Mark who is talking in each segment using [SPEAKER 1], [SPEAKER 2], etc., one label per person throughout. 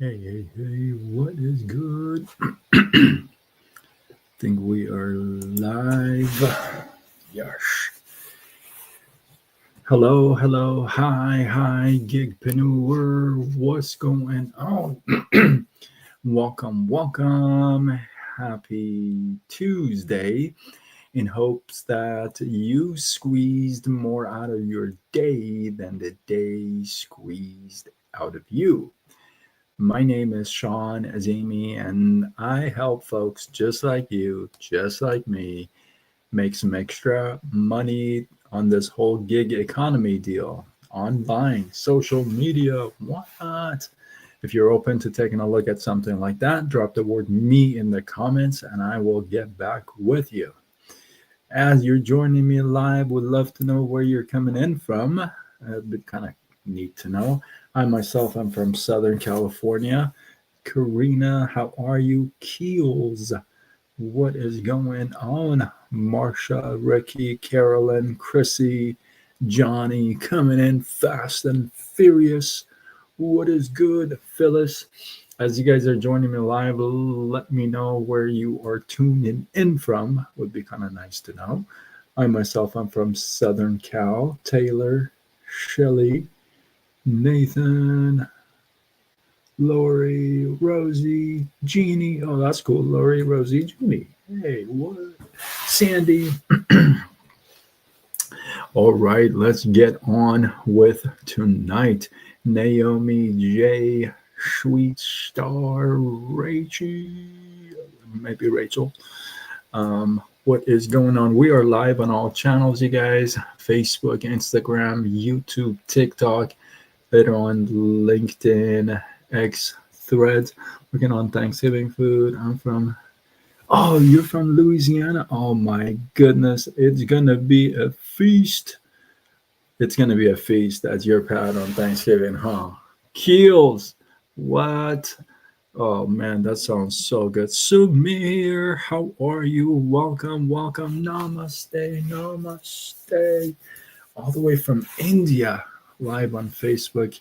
[SPEAKER 1] Hey, what is good? Think we are live. Yes. Hello, hi, gigpreneur. What's going on? welcome. Happy Tuesday. In hopes that you squeezed more out of your day than the day squeezed out of you. My name is Sean Azimi, and I help folks just like you, just like me, make some extra money on this whole gig economy deal. Online, social media, what? If you're open to taking a look at something like that, drop the word me in the comments and I will get back with you. As you're joining me live, would love to know where you're coming in from. It'd be kind of neat to know. I myself am from Southern California. Karina, how are you? Keels, what is going on? Marsha, Ricky, Carolyn, Chrissy, Johnny coming in fast and furious. What is good, Phyllis? As you guys are joining me live, let me know where you are tuning in from. Would be kind of nice to know. I myself, I'm from Southern Cal. Taylor, Shelly, Nathan, Lori, Rosie, Jeannie. Oh, that's cool. Lori, Rosie, Jeannie. Hey, what? Sandy. All right, let's get on with tonight. Naomi J. Sweet Star Rachel. Maybe Rachel. What is going on? We are live on all channels, you guys. Facebook, Instagram, YouTube, TikTok, later on LinkedIn, X, Threads. Working on Thanksgiving food. Oh, you're from Louisiana? Oh my goodness. It's gonna be a feast. It's gonna be a feast at your pad on Thanksgiving, huh? Keels. What? Oh man, that sounds so good. Sumir, how are you? Welcome. Namaste. All the way from India, live on Facebook.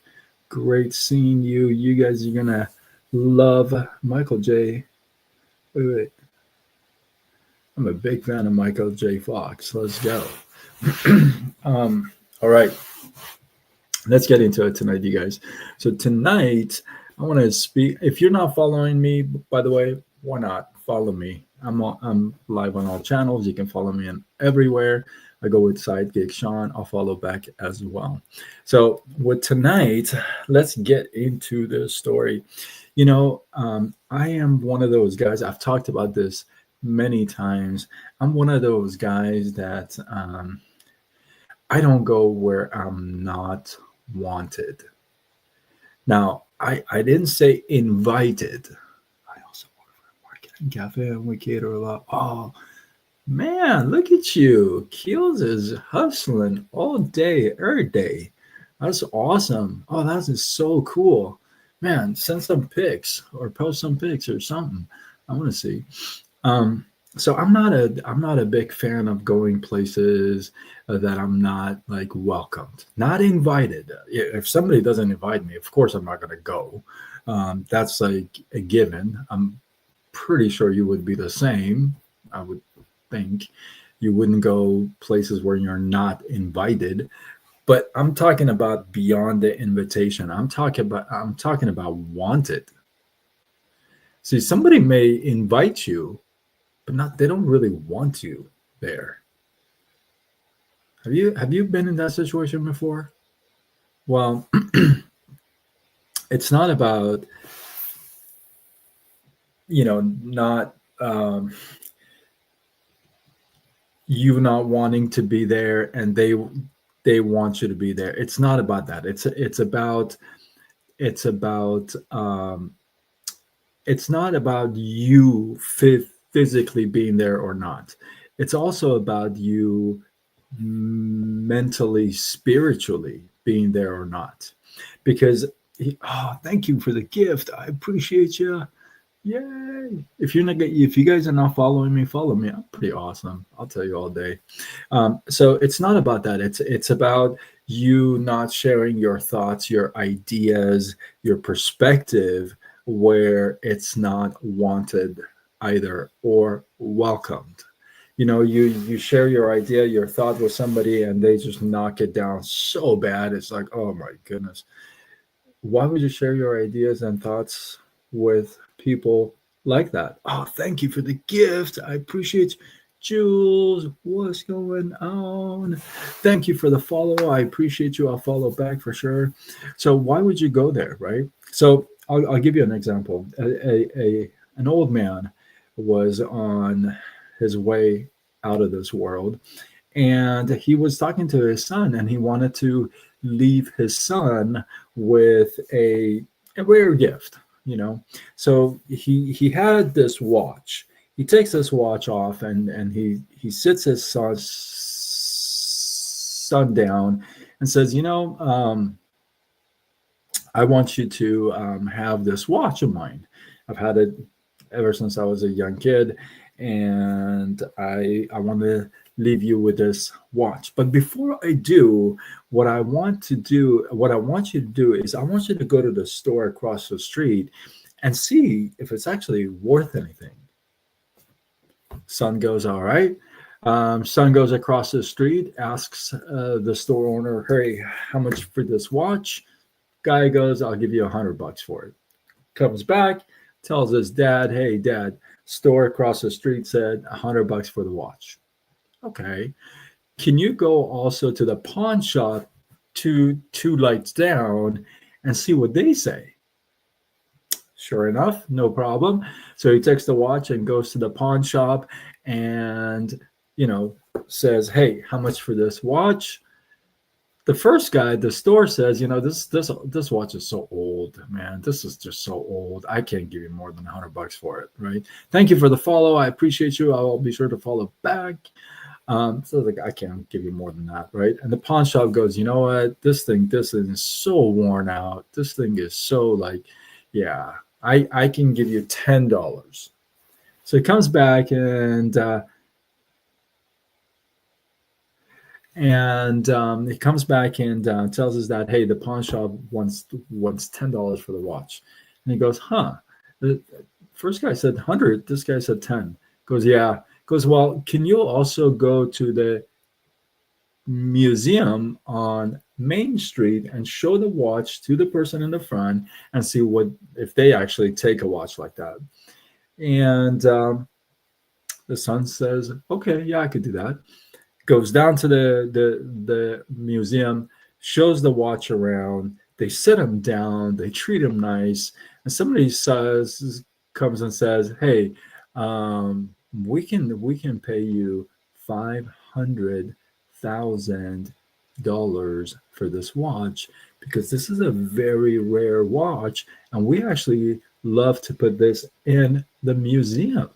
[SPEAKER 1] Great seeing you. You guys are gonna love Michael J. Wait. I'm a big fan of Michael J. Fox. Let's go. All right, let's get into it tonight, you guys. So tonight, I want to speak. If you're not following me, by the way, why not follow me? I'm live on all channels. You can follow me in everywhere. I go with Side Gig Sean. I'll follow back as well. So with tonight, let's get into the story. I am one of those guys. I've talked about this many times. I'm one of those guys that I don't go where I'm not wanted. Now, I didn't say invited. I also work for a marketing cafe and we cater a lot. Oh, man, look at you. Keels is hustling all day, every day. That's awesome. Oh, that is so cool. Man, send some pics or post some pics or something. I want to see. Um, so I'm not a big fan of going places that I'm not like welcomed, not invited. If somebody doesn't invite me, of course I'm not going to go. That's like a given. I'm pretty sure you would be the same. I would think you wouldn't go places where you're not invited. But I'm talking about beyond the invitation. I'm talking about wanted. See, somebody may invite you but not they don't really want you there. Have you been in that situation before? Well, it's not about not you not wanting to be there and they want you to be there. It's not about that. It's not about you physically being there or not. It's also about you mentally, spiritually being there or not. Because thank you for the gift. I appreciate you. Yay! If you guys are not following me, follow me. I'm pretty awesome. I'll tell you all day. So it's not about that. It's about you not sharing your thoughts, your ideas, your perspective where it's not wanted either or welcomed. You share your idea, your thought with somebody, and they just knock it down so bad. It's like, oh my goodness. Why would you share your ideas and thoughts with people like that? Oh, thank you for the gift. I appreciate you. Jules, what's going on? Thank you for the follow. I appreciate you. I'll follow back for sure. So why would you go there, right? So I'll give you an example. An old man was on his way out of this world, and he was talking to his son, and he wanted to leave his son with a rare gift, so he had this watch. He takes this watch off, and he sits his son down and says, I want you to have this watch of mine. I've had it ever since I was a young kid, and I want to leave you with this watch. But before I do, what I want you to do is I want you to go to the store across the street and see if it's actually worth anything. Son goes, all right. Son goes across the street, asks the store owner, hey, how much for this watch? Guy goes, I'll give you $100 for it. Comes back, tells his dad, hey, dad, store across the street said $100 for the watch. Okay. Can you go also to the pawn shop two lights down and see what they say? Sure enough, no problem. So he takes the watch and goes to the pawn shop and, says, hey, how much for this watch? The first guy at the store says, this watch is so old, man. This is just so old. I can't give you more than $100 for it, right? Thank you for the follow. I appreciate you. I'll be sure to follow back. So like, I can't give you more than that, right? And the pawn shop goes, you know what? This thing is so worn out. This thing is so like, yeah, I can give you $10. So he comes back and he comes back and tells us that, hey, the pawn shop wants $10 for the watch. And he goes, huh? The first guy said 100. This guy said 10. Goes, yeah. Goes, well, can you also go to the museum on Main Street and show the watch to the person in the front and see if they actually take a watch like that? And the son says, okay, yeah, I could do that. Goes down to the museum, shows the watch around. They sit him down, they treat him nice, and somebody comes and says, hey, we can pay you $500,000 for this watch because this is a very rare watch, and we actually love to put this in the museum.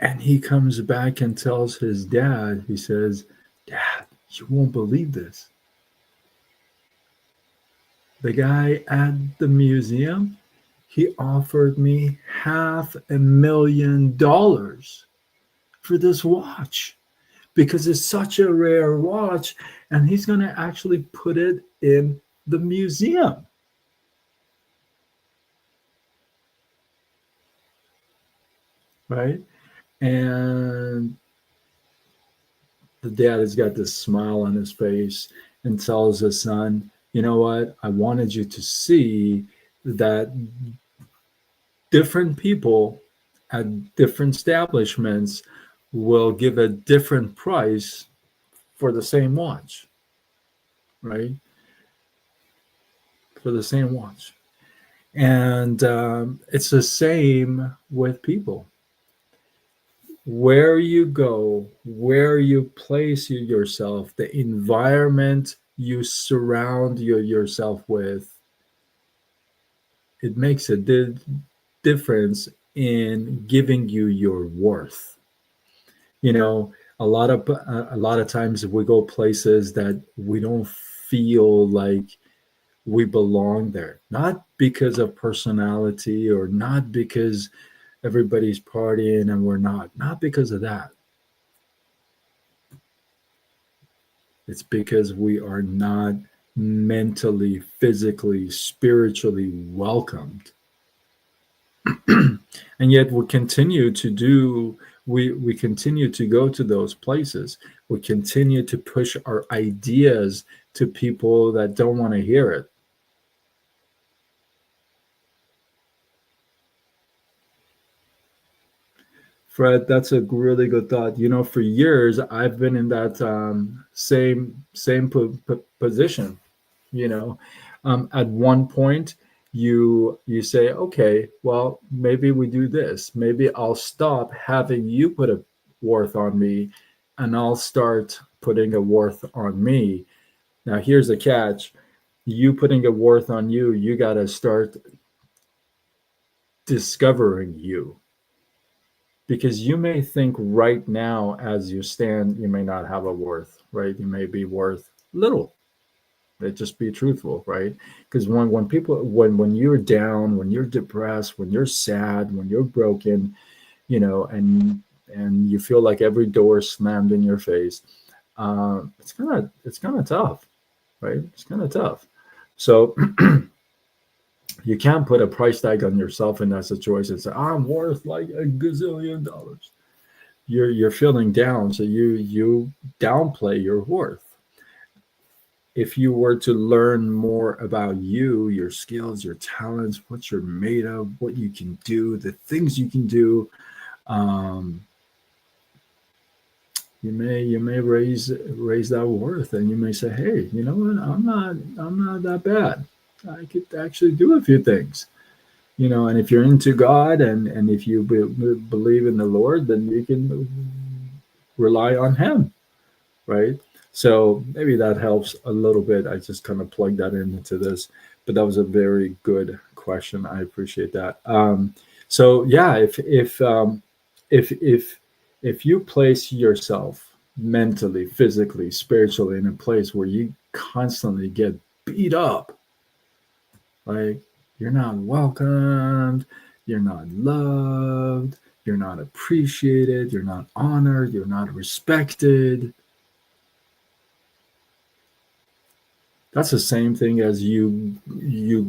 [SPEAKER 1] And he comes back and tells his dad, he says, Dad, you won't believe this. The guy at the museum, he offered me $500,000 for this watch because it's such a rare watch, and he's going to actually put it in the museum. Right? And the dad has got this smile on his face and tells his son, you know what? I wanted you to see that different people at different establishments will give a different price for the same watch, right? For the same watch. And it's the same with people. Where you go, where you place yourself, the environment you surround yourself with, it makes a difference in giving you your worth. A lot of times we go places that we don't feel like we belong there, not because of personality or not because everybody's partying and we're not because of that. It's because we are not mentally, physically, spiritually welcomed. And yet we continue to go to those places. We continue to push our ideas to people that don't want to hear it. Fred, that's a really good thought. For years I've been in that same position. You know, at one point you say, okay, well, maybe we do this. Maybe I'll stop having you put a worth on me, and I'll start putting a worth on me. Now, here's the catch: you putting a worth on you, you got to start discovering you, because you may think right now as you stand you may not have a worth, right? You may be worth little. Let's just be truthful, right? Because when people when you're down, when you're depressed, when you're sad, when you're broken, and you feel like every door slammed in your face, it's kind of tough, right? It's kind of tough. So you can't put a price tag on yourself in that situation and say, I'm worth like a gazillion dollars. You're feeling down, so you downplay your worth. If you were to learn more about you, your skills, your talents, what you're made of, what you can do, the things you can do, um, you may raise that worth, and you may say, hey, you know what, I'm not that bad. I could actually do a few things. And if you're into God, and if you believe in the Lord, then you can rely on Him, right? So maybe that helps a little bit. I just kind of plugged that into this, but that was a very good question. I appreciate that. So yeah, if you place yourself mentally, physically, spiritually in a place where you constantly get beat up, like you're not welcomed, you're not loved, you're not appreciated, you're not honored, you're not respected, that's the same thing as you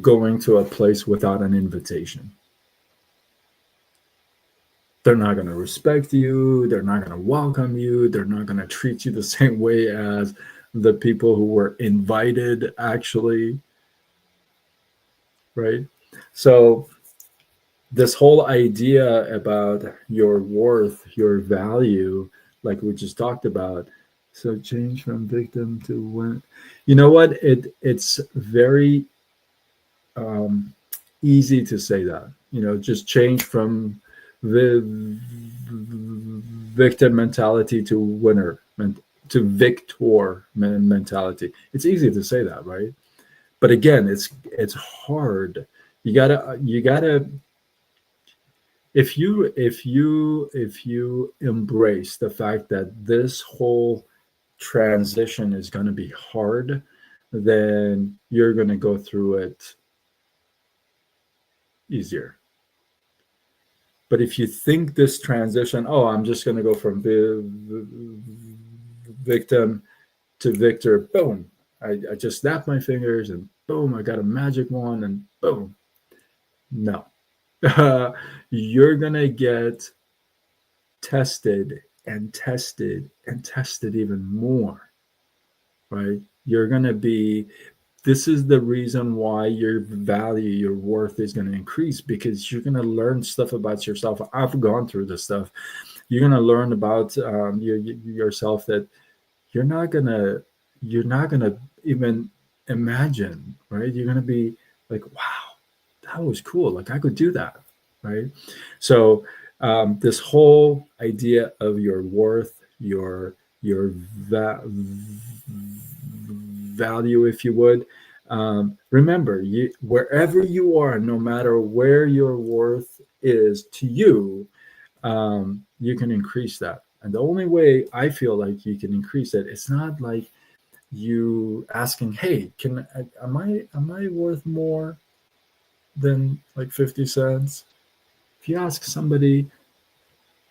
[SPEAKER 1] going to a place without an invitation. They're not going to respect you, they're not going to welcome you, they're not going to treat you the same way as the people who were invited, actually, right? So this whole idea about your worth, your value, like we just talked about, so change from victim to win. You know what, it's very easy to say that. Just change from the victim mentality to winner, to victor mentality. It's easy to say that, right? But again, it's hard. You gotta if you embrace the fact that this whole transition is going to be hard, then you're going to go through it easier. But if you think this transition, oh, I'm just going to go from victim to victor, boom, I just snap my fingers and boom, I got a magic wand and boom. No. You're going to get tested and tested and tested even more, right? You're going to be, this is the reason why your value, your worth is going to increase, because you're going to learn stuff about yourself. I've gone through this stuff. You're going to learn about yourself that you're not going to even imagine, right? You're going to be like, wow, that was cool. Like I could do that, right? So this whole idea of your worth, your value, if you would, remember, wherever you are, no matter where your worth is to you, you can increase that. And the only way I feel like you can increase it, it's not like you asking, hey, am I worth more than like 50 cents? If you ask somebody,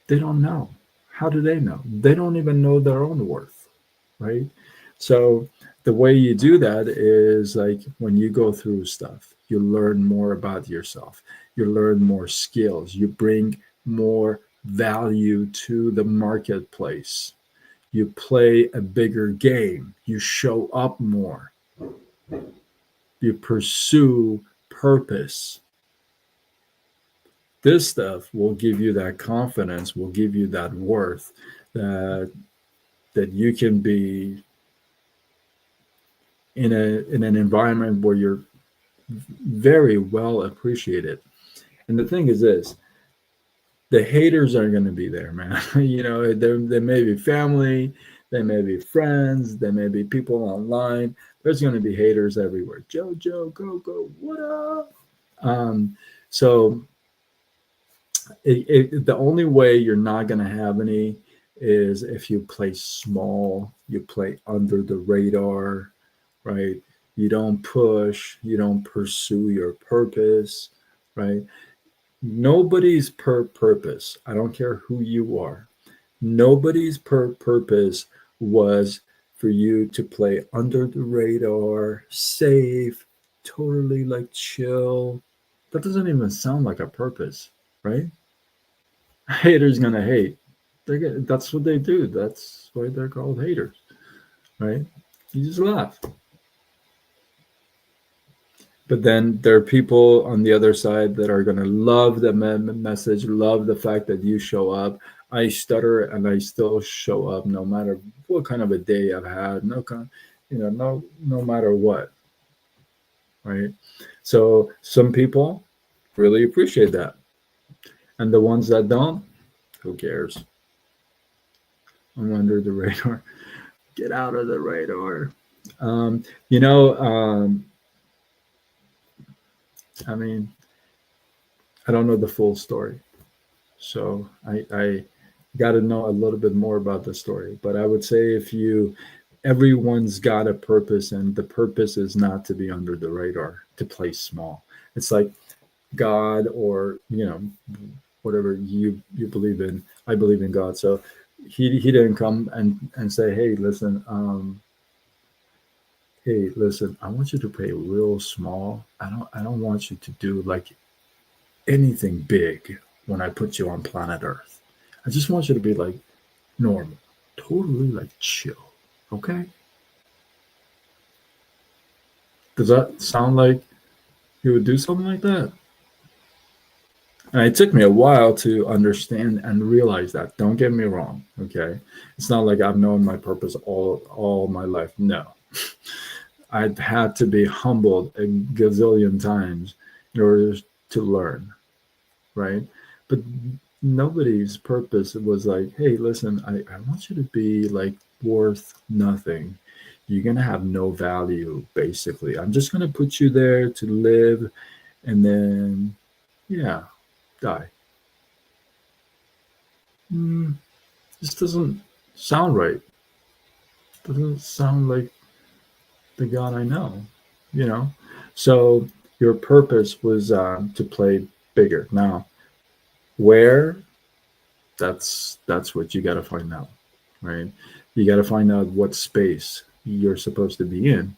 [SPEAKER 1] they don't know. How do they know? They don't even know their own worth, right? So the way you do that is like when you go through stuff, you learn more about yourself, you learn more skills, you bring more value to the marketplace, you play a bigger game, you show up more, you pursue purpose. This stuff will give you that confidence, will give you that worth, that you can be in an environment where you're very well appreciated. And the thing is this, the haters are going to be there, man. There may be family, they may be friends, there may be people online. There's going to be haters everywhere. Jojo, go, what up? So the only way you're not going to have any is if you play small, you play under the radar, right? You don't push, you don't pursue your purpose, right? Nobody's purpose, I don't care who you are, nobody's purpose was for you to play under the radar, safe, totally like chill. That doesn't even sound like a purpose, right? Haters gonna hate. That's what they do. That's why they're called haters, right? You just laugh. But then there are people on the other side that are going to love the message, love the fact that you show up. I stutter and I still show up no matter what kind of a day I've had, no matter what, right? So some people really appreciate that. And the ones that don't, who cares? I'm under the radar. Get out of the radar. Um, you know, um, I mean, I don't know the full story. So I got to know a little bit more about the story. But I would say everyone's got a purpose, and the purpose is not to be under the radar, to play small. It's like God, or whatever you believe in. I believe in God. So he didn't come and say, hey, listen, I want you to play real small. I don't want you to do like anything big when I put you on planet Earth. I just want you to be like normal, totally like chill. Okay? Does that sound like you would do something like that? And it took me a while to understand and realize that. Don't get me wrong. Okay. It's not like I've known my purpose all my life. No. I've had to be humbled a gazillion times in order to learn. Right. But nobody's purpose was like, hey, listen, I want you to be like worth nothing. You're going to have no value, basically. I'm just going to put you there to live and then, yeah, die. This doesn't sound right. Doesn't sound like the God I know, you know? So your purpose was to play bigger. Now, where? That's what you got to find out, right? You got to find out what space you're supposed to be in,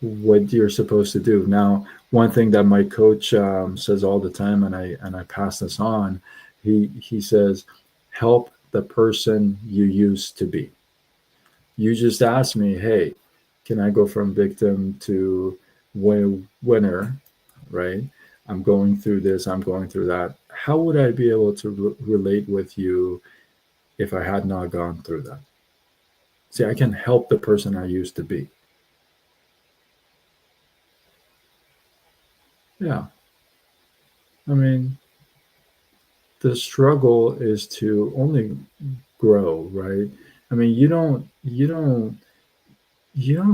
[SPEAKER 1] what you're supposed to do. Now, one thing that my coach says all the time, and I pass this on, he says, help the person you used to be. You just asked me, hey, can I go from victim to winner, right? I'm going through this, I'm going through that. How would I be able to relate with you if I had not gone through that? See, I can help the person I used to be. Yeah. I mean, the struggle is to only grow, right? I mean, you don't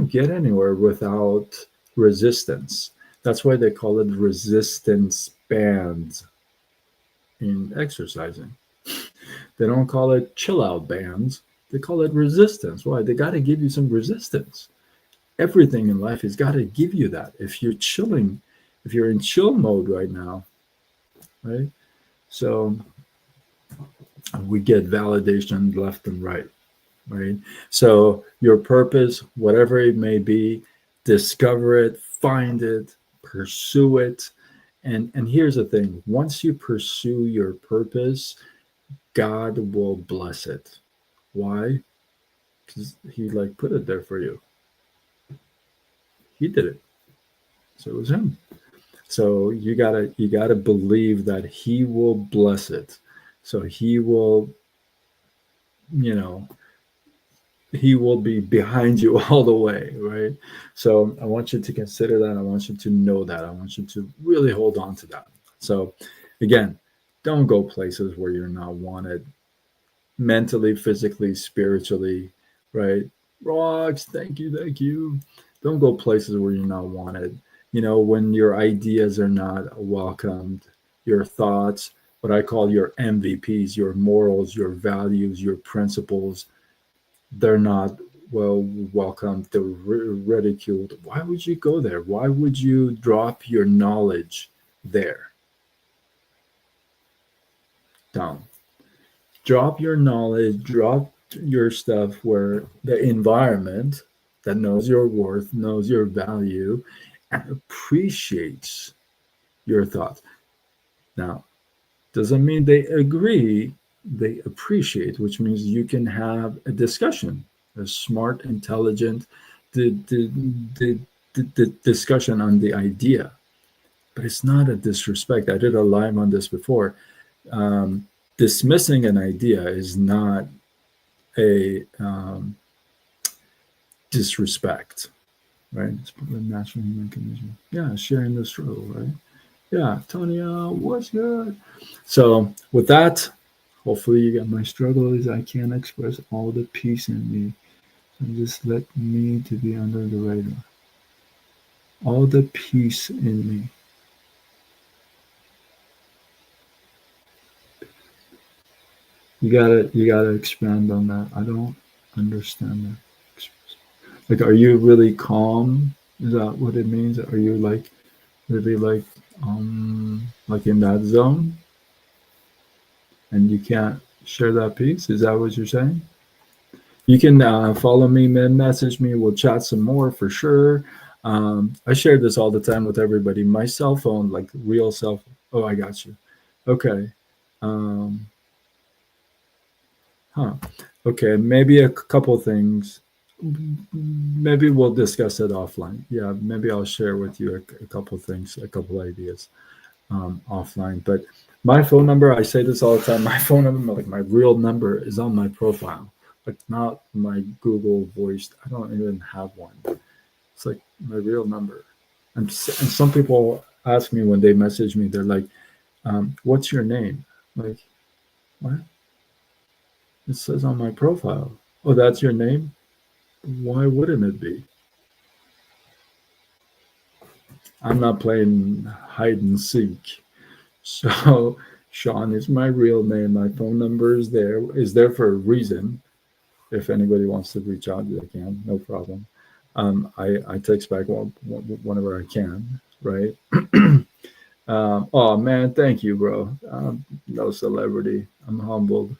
[SPEAKER 1] get anywhere without resistance. That's why they call it resistance bands in exercising. They don't call it chill out bands. They call it resistance. Why? They got to give you some resistance. Everything in life has got to give you that. If you're chilling, if you're in chill mode right now, right? So we get validation left and right, right? So your purpose, whatever it may be, discover it, find it, pursue it. And here's the thing, once you pursue your purpose, God will bless it. Why? Because he like put it there for you. He did it. So it was him. So you gotta believe that he will bless it. So he will, you know, he will be behind you all the way, right? So I want you to consider that. I want you to know that. I want you to really hold on to that. So again, don't go places where you're not wanted mentally, physically, spiritually, right? Rocks, thank you, thank you. Don't go places where you're not wanted. When your ideas are not welcomed, your thoughts, what I call your MVPs, your morals, your values, your principles, they're not well welcomed. They're ridiculed. Why would you go there? Why would you drop your knowledge there? Don't. Drop your knowledge, drop your stuff where the environment that knows your worth, knows your value, and appreciates your thoughts. Now, doesn't mean they agree, they appreciate, which means you can have a discussion, a smart, intelligent the discussion on the idea. But it's not a disrespect. I did a live on this before. Dismissing an idea is not a disrespect, right? It's a natural human condition. Yeah, sharing the struggle, right? Yeah, Tonya, what's good? So with that, hopefully you get my struggle is I can't express all the peace in me. So just let me to be under the radar. All the peace in me. You gotta expand on that. I don't understand that. Like, are you really calm? Is that what it means? Are you like really like in that zone? And you can't share that piece? Is that what you're saying? You can follow me, message me. We'll chat some more for sure. I share this all the time with everybody. My cell phone, like real cell phone. Oh, I got you. Okay. Okay, maybe a couple things. Maybe we'll discuss it offline. Yeah, maybe I'll share with you a couple things, a couple ideas offline. But my phone number, I say this all the time. My phone number, like my real number, is on my profile, like not my Google voice. I don't even have one. It's like my real number. And some people ask me when they message me, they're like, "What's your name?" Like, what? It says on my profile. Oh, that's your name? Why wouldn't it be? I'm not playing hide and seek. So Sean is my real name. My phone number is there for a reason. If anybody wants to reach out, they can, no problem. I text back whenever I can, right? Oh man, thank you, bro. No celebrity. I'm humbled.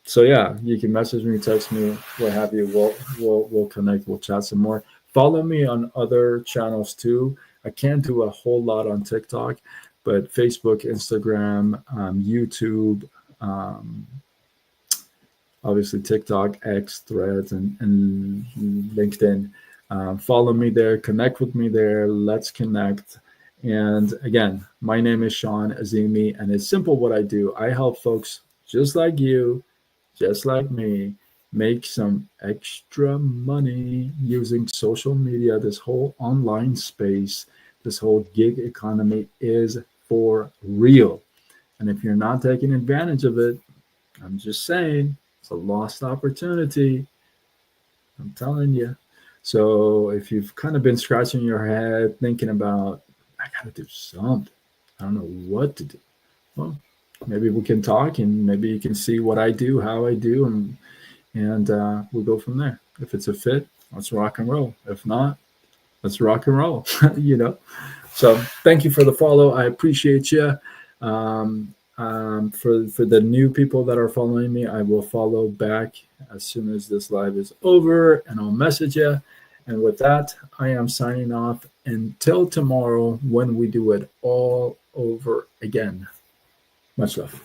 [SPEAKER 1] So yeah, you can message me, text me, what have you. We'll connect. We'll chat some more. Follow me on other channels too. I can't do a whole lot on TikTok, but Facebook, Instagram, YouTube, obviously TikTok, X, Threads, and LinkedIn. Follow me there. Connect with me there. Let's connect. And again, my name is Sean Azimi, and it's simple what I do. I help folks just like you, just like me, make some extra money using social media. This whole online space, this whole gig economy is for real. And if you're not taking advantage of it, I'm just saying, it's a lost opportunity. I'm telling you. So if you've kind of been scratching your head thinking about, I got to do something, I don't know what to do. Well, maybe we can talk, and maybe you can see what I do, how I do, and we'll go from there. If it's a fit, let's rock and roll. If not, let's rock and roll. So thank you for the follow. I appreciate you. For the new people that are following me, I will follow back as soon as this live is over, and I'll message you. And with that, I am signing off until tomorrow when we do it all over again. Much love.